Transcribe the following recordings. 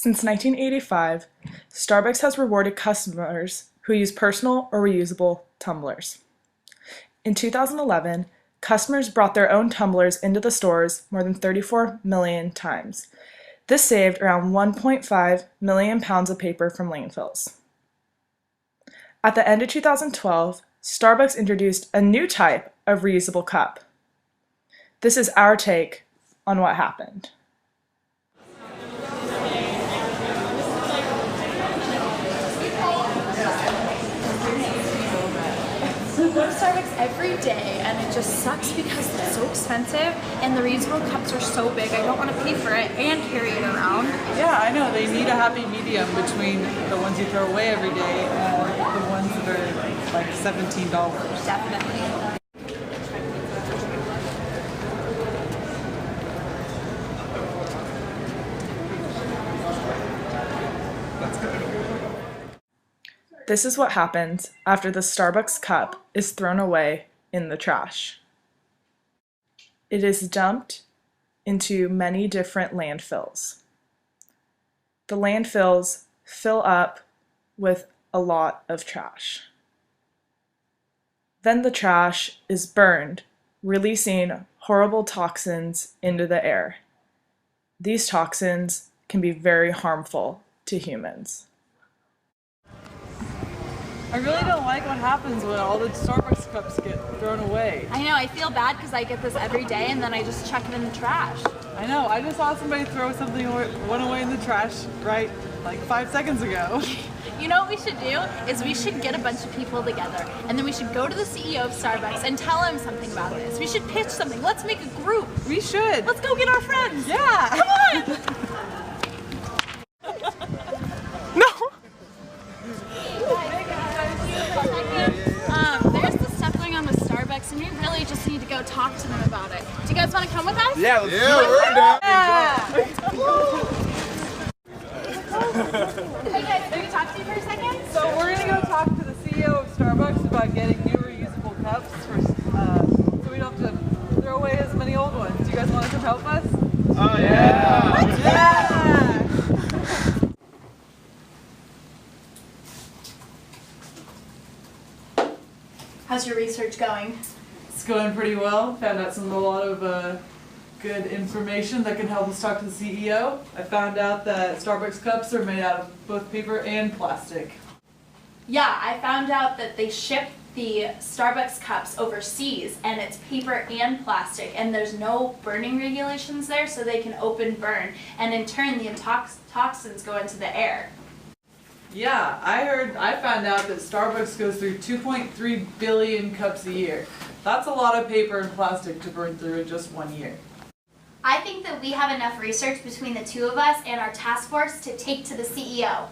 Since 1985, Starbucks has rewarded customers who use personal or reusable tumblers. In 2011, customers brought their own tumblers into the stores more than 34 million times. This saved around 1.5 million pounds of paper from landfills. At the end of 2012, Starbucks introduced a new type of reusable cup. This is our take on what happened. I go to Starbucks every day and it just sucks because it's so expensive and the reusable cups are so big. I don't want to pay for it and carry it around. Yeah, I know. They need a happy medium between the ones you throw away every day and the ones that are like $17. Definitely. This is what happens after the Starbucks cup is thrown away in the trash. It is dumped into many different landfills. The landfills fill up with a lot of trash. Then the trash is burned, releasing horrible toxins into the air. These toxins can be very harmful to humans. I really don't like what happens when all the Starbucks cups get thrown away. I know, I feel bad because I get this every day and then I just chuck it in the trash. I know, I just saw somebody throw one away in the trash right like 5 seconds ago. You know what we should do? Is we should get a bunch of people together and then we should go to the CEO of Starbucks and tell him something about this. We should pitch something. Let's make a group. We should. Let's go get our friends. Yeah. Come on. There's this stuff going on with Starbucks and we really just need to go talk to them about it. Do you guys want to come with us? Yeah, let's do it. We're down. Hey guys, can we talk to you for a second? So we're going to go talk to the CEO of Starbucks about getting new reusable cups so we don't have to throw away as many old ones. Do you guys want to come help us? Oh yeah! Yeah! How's your research going? It's going pretty well. Found out a lot of good information that can help us talk to the CEO. I found out that Starbucks cups are made out of both paper and plastic. Yeah, I found out that they ship the Starbucks cups overseas and it's paper and plastic and there's no burning regulations there so they can open burn and in turn the toxins go into the air. Yeah, I found out that Starbucks goes through 2.3 billion cups a year. That's a lot of paper and plastic to burn through in just 1 year. I think that we have enough research between the two of us and our task force to take to the CEO.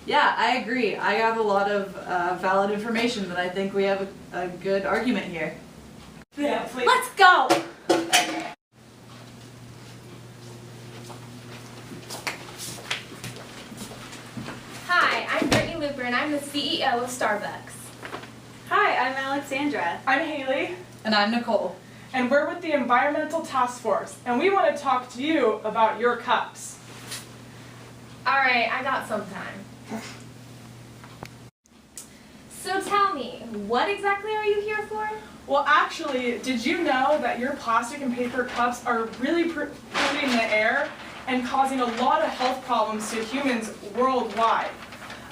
Yeah, I agree. I have a lot of valid information that I think we have a good argument here. Yeah, please. Let's go! Hi, I'm Brittany Looper and I'm the CEO of Starbucks. Hi, I'm Alexandra. I'm Haley, And I'm Nicole. and we're with the Environmental Task Force, and we want to talk to you about your cups. Alright, I got some time. So tell me, what exactly are you here for? Well, actually, did you know that your plastic and paper cups are really polluting the air and causing a lot of health problems to humans worldwide?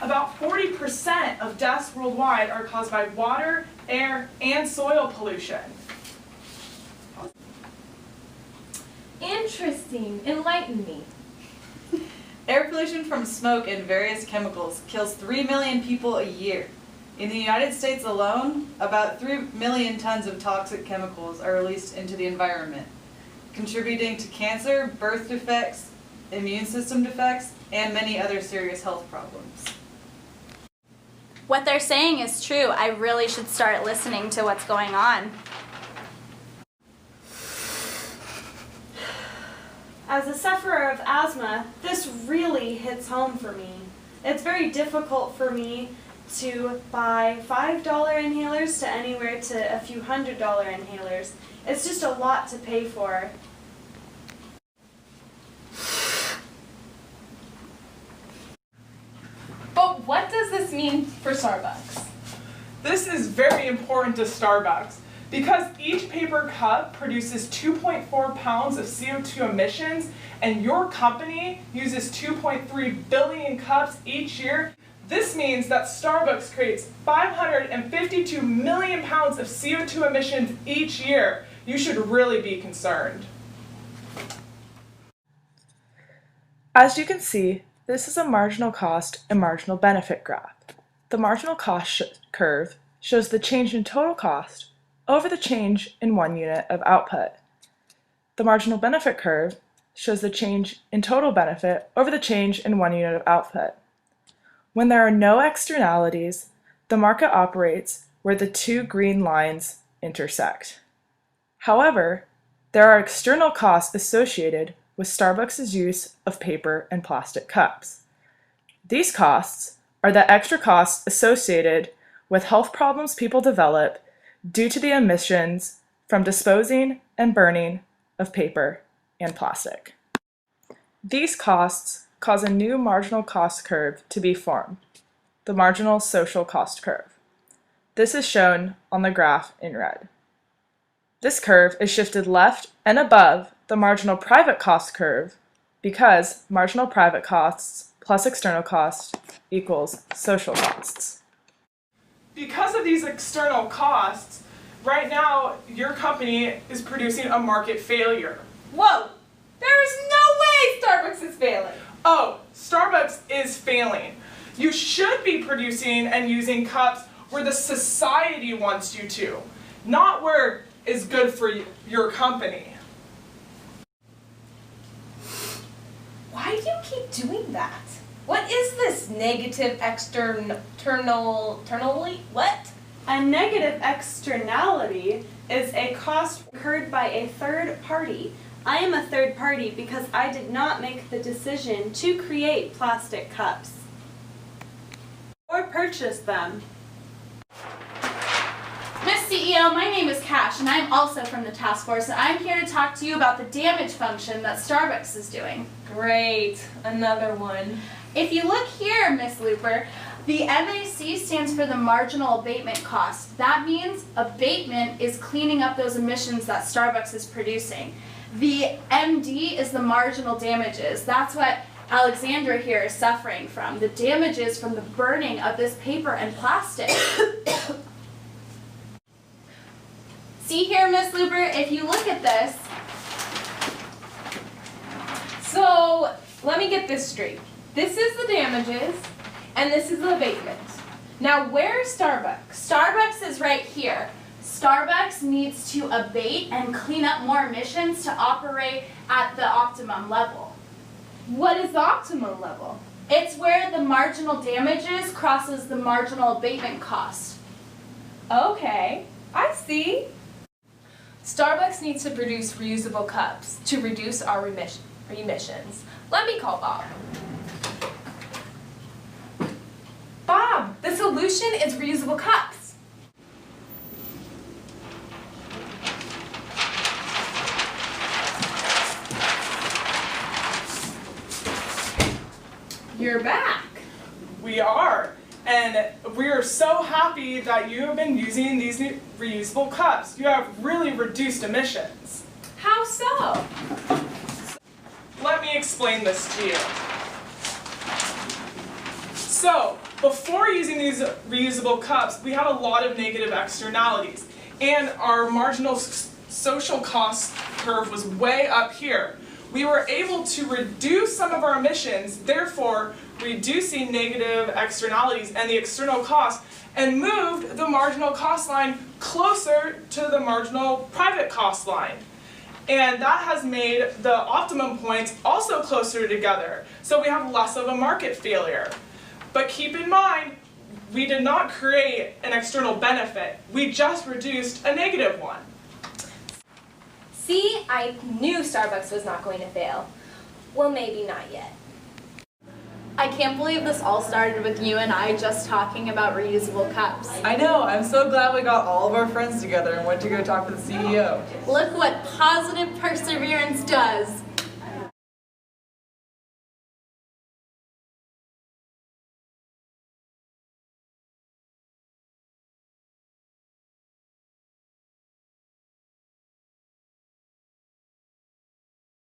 About 40% of deaths worldwide are caused by water, air, and soil pollution. Interesting. Enlighten me. Air pollution from smoke and various chemicals kills 3 million people a year. In the United States alone, about 3 million tons of toxic chemicals are released into the environment, contributing to cancer, birth defects, immune system defects, and many other serious health problems. What they're saying is true. I really should start listening to what's going on. As a sufferer of asthma, this really hits home for me. It's very difficult for me to buy $5 inhalers to anywhere to a few $100 inhalers. It's just a lot to pay for. mean for Starbucks? This is very important to Starbucks because each paper cup produces 2.4 pounds of CO2 emissions and your company uses 2.3 billion cups each year. This means that Starbucks creates 552 million pounds of CO2 emissions each year. You should really be concerned. As you can see, this is a marginal cost and marginal benefit graph. The marginal cost curve shows the change in total cost over the change in 1 unit of output. The marginal benefit curve shows the change in total benefit over the change in 1 unit of output. When there are no externalities, the market operates where the two green lines intersect. However, there are external costs associated with Starbucks' use of paper and plastic cups. These costs are the extra costs associated with health problems people develop due to the emissions from disposing and burning of paper and plastic. These costs cause a new marginal cost curve to be formed, the marginal social cost curve. This is shown on the graph in red. This curve is shifted left and above the marginal private cost curve because marginal private costs plus external costs equals social costs. Because of these external costs, right now your company is producing a market failure. Whoa! There is no way Starbucks is failing! Oh, Starbucks is failing. You should be producing and using cups where the society wants you to, not where is good for your company. Why do you keep doing that? What is this negative externally? What? A negative externality is a cost incurred by a third party. I am a third party because I did not make the decision to create plastic cups or purchase them. Miss CEO, my name is Cash and I'm also from the task force and I'm here to talk to you about the damage function that Starbucks is doing. Great, another one. If you look here, Miss Looper, the MAC stands for the marginal abatement cost. That means abatement is cleaning up those emissions that Starbucks is producing. The MD is the marginal damages. That's what Alexandra here is suffering from. The damages from the burning of this paper and plastic. See here, Miss Looper, if you look at this. So, let me get this straight. This is the damages, and this is the abatement. Now, where is Starbucks? Starbucks is right here. Starbucks needs to abate and clean up more emissions to operate at the optimum level. What is the optimum level? It's where the marginal damages crosses the marginal abatement cost. Okay, I see. Starbucks needs to produce reusable cups to reduce our emissions. Let me call Bob. Bob, the solution is reusable cups. You're back. We are, and we are so happy that you have been using these new reusable cups. You have really reduced emissions. How so? Let me explain this to you. So, before using these reusable cups, we had a lot of negative externalities, and our marginal social cost curve was way up here. We were able to reduce some of our emissions, therefore reducing negative externalities and the external costs, and moved the marginal cost line closer to the marginal private cost line. And that has made the optimum points also closer together, so we have less of a market failure. But keep in mind, we did not create an external benefit, we just reduced a negative one. See, I knew Starbucks was not going to fail. Well, maybe not yet. I can't believe this all started with you and I just talking about reusable cups. I know, I'm so glad we got all of our friends together and went to go talk to the CEO. Look what positive perseverance does.